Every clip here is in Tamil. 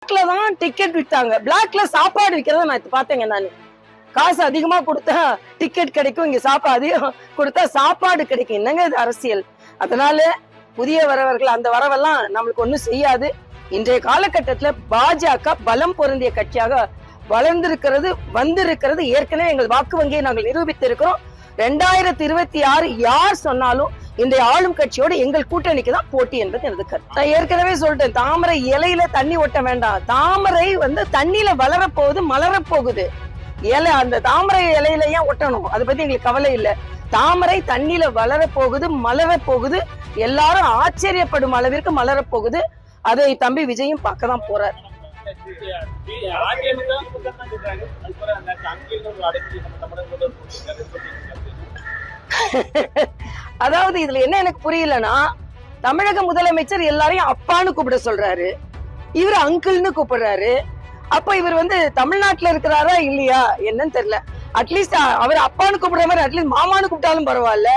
தான் டிக்கெட் வித்தாங்க. பிளாக்ல சாப்பாடு விக்கிறத நான் பார்த்தேங்க. நானு காசு அதிகமா கொடுத்தா டிக்கெட் கிடைக்கும், இங்க சாப்பாடு அதிகம் கொடுத்தா சாப்பாடு கிடைக்கும். என்னங்க இது அரசியல்? அதனால புதிய வரவர்கள் அந்த வரவெல்லாம் நம்மளுக்கு ஒண்ணும் செய்யாது. இன்றைய காலகட்டத்துல பாஜக பலம் பொருந்திய கட்சியாக வளர்ந்திருக்கிறது, வந்திருக்கிறது. ஏற்கனவே எங்கள் வாக்கு வங்கியை நாங்கள் நிரூபித்திருக்கிறோம். 2026 யார் சொன்னாலும் இன்றைய ஆளும் கட்சியோட எங்கள் கூட்டணிக்கு தான் போட்டி என்பது எனது கருத்து. நான் ஏற்கனவே சொல்லிட்டேன், தாமரை இலையில தண்ணி ஒட்ட வேண்டாம். தாமரை தண்ணியில வளரப்போகுது, மலரப்போகுது. இலை அந்த தாமரை இலையில ஏன் ஒட்டணும்? அதை பத்தி எங்களுக்கு கவலை இல்லை. தாமரை தண்ணியில வளரப்போகுது, மலரப்போகுது. எல்லாரும் ஆச்சரியப்படும் அளவிற்கு மலரப்போகுது. அதை தம்பி விஜயும் பார்க்கதான் போறார். அதாவது இதுல என்ன எனக்கு புரியலன்னா, தமிழக முதலமைச்சர் எல்லாரையும் அப்பான்னு கூப்பிட சொல்றாரு, இவர் அங்கிள்னு கூப்பிடுறாரு. அப்ப இவர் தமிழ்நாட்டுல இருக்கிறாரா இல்லையா என்னன்னு தெரியல. அட்லீஸ்ட் அவர் அப்பான்னு கூப்பிடுற மாதிரி அட்லீஸ்ட் மாமான்னு கூப்பிட்டாலும் பரவாயில்ல,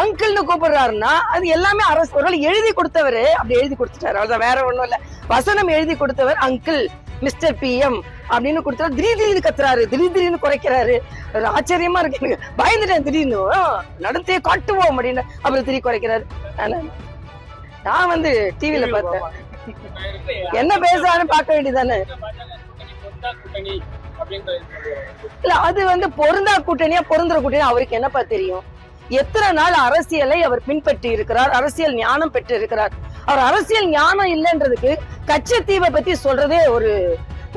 அங்கிள்னு கூப்பிடுறாருன்னா அது எல்லாமே அரசு. ஒரு எழுதி கொடுத்தவரு அப்படி எழுதி கொடுத்துட்டாரு, அவ்வளவுதான், வேற ஒண்ணும் இல்ல. வசனம் எழுதி கொடுத்தவர் அங்கிள் மிஸ்டர் PM அப்படின்னு கொடுத்தாரு. திடீர்னு கத்துறாரு, திடீர்னு குறைக்கிறாரு. ஒரு ஆச்சரியமா இருக்கு, பயந்துட்டேன். திடீர்னு நடத்தையே காட்டுவோம் அப்படின்னு அப்புறம் திடீர் குறைக்கிறாரு. நான் டிவில பார்த்தேன், என்ன பேசுறான்னு பார்க்க வேண்டியதானே. இல்ல அது பொருந்தா கூட்டணியா பொருந்துற கூட்டணியா அவருக்கு என்னப்பா தெரியும்? எத்தனை நாள் அரசியலை அவர் பின்பற்றி இருக்கிறார், அரசியல் ஞானம் பெற்று இருக்கிறார். அவர் அரசியல் ஞானம் இல்லைன்றதுக்கு கச்சத்தீவை பத்தி சொல்றதே ஒரு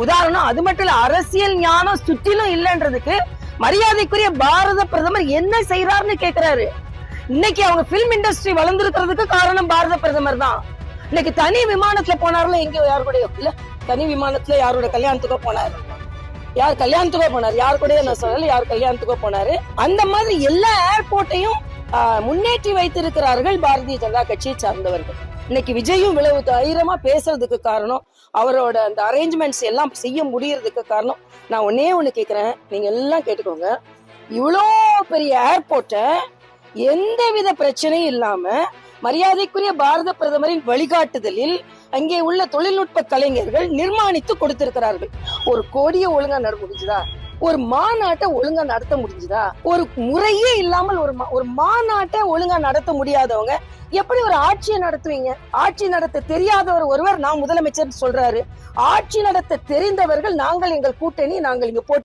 உதாரணம். அது மட்டும் இல்ல, அரசியல் ஞானம் சுற்றிலும் இல்லைன்றதுக்கு மரியாதைக்குரிய பாரத பிரதமர் என்ன செய்யறாருன்னு கேக்குறாரு. இன்னைக்கு அவங்க பிலிம் இண்டஸ்ட்ரி வளர்ந்துருக்கிறதுக்கு காரணம் பாரத பிரதமர் தான். இன்னைக்கு தனி விமானத்துல போனார்ல, எங்கேயோ யாரு கூட இல்ல, தனி விமானத்துல யாரோட கல்யாணத்துக்கோ போனாரு. யார் கல்யாணத்துக்கோ போனாரு, யாரு கூட நான் சொல்லல, யார் கல்யாணத்துக்கோ போனாரு. அந்த மாதிரி எல்லா ஏர்போர்ட்டையும் முன்னேற்றி வைத்திருக்கிறார்கள் பாரதிய ஜனதா கட்சியை சார்ந்தவர்கள். இன்னைக்கு விஜயும் இவ்வளவு தைரியமா பேசுறதுக்கு காரணம், அவரோட அந்த அரேஞ்ச்மெண்ட்ஸ் எல்லாம் செய்ய முடியறதுக்கு காரணம். நான் ஒன்னே ஒண்ணு கேக்குறேன், நீங்க எல்லாம் கேட்டுக்கோங்க. இவ்வளோ பெரிய ஏர்போர்ட்டை எந்தவித பிரச்சனையும் இல்லாம மரியாதைக்குரிய பாரத பிரதமரின் வழிகாட்டுதலில் அங்கே உள்ள தொழில்நுட்ப கலைஞர்கள் நிர்மாணித்து கொடுத்திருக்கிறார்கள். ஒரு கோடியை ஒழுங்கா நட முடிஞ்சுதா? ஒரு மாநாட்டை ஒழுங்கா நடத்த முடிஞ்சுதா? ஒரு முறையே இல்லாமல் ஒரு மாநாட்டை ஒழுங்கா நடத்த முடியாதவங்க எப்படி ஒரு ஆட்சியை நடத்துவீங்க? ஆட்சி நடத்த தெரியாதவர் ஒருவர் நான் முதலமைச்சர் சொல்றாரு. ஆட்சி நடத்த தெரிந்தவர்கள் நாங்கள், எங்கள் கூட்டணி, நாங்கள் இங்க போட்டி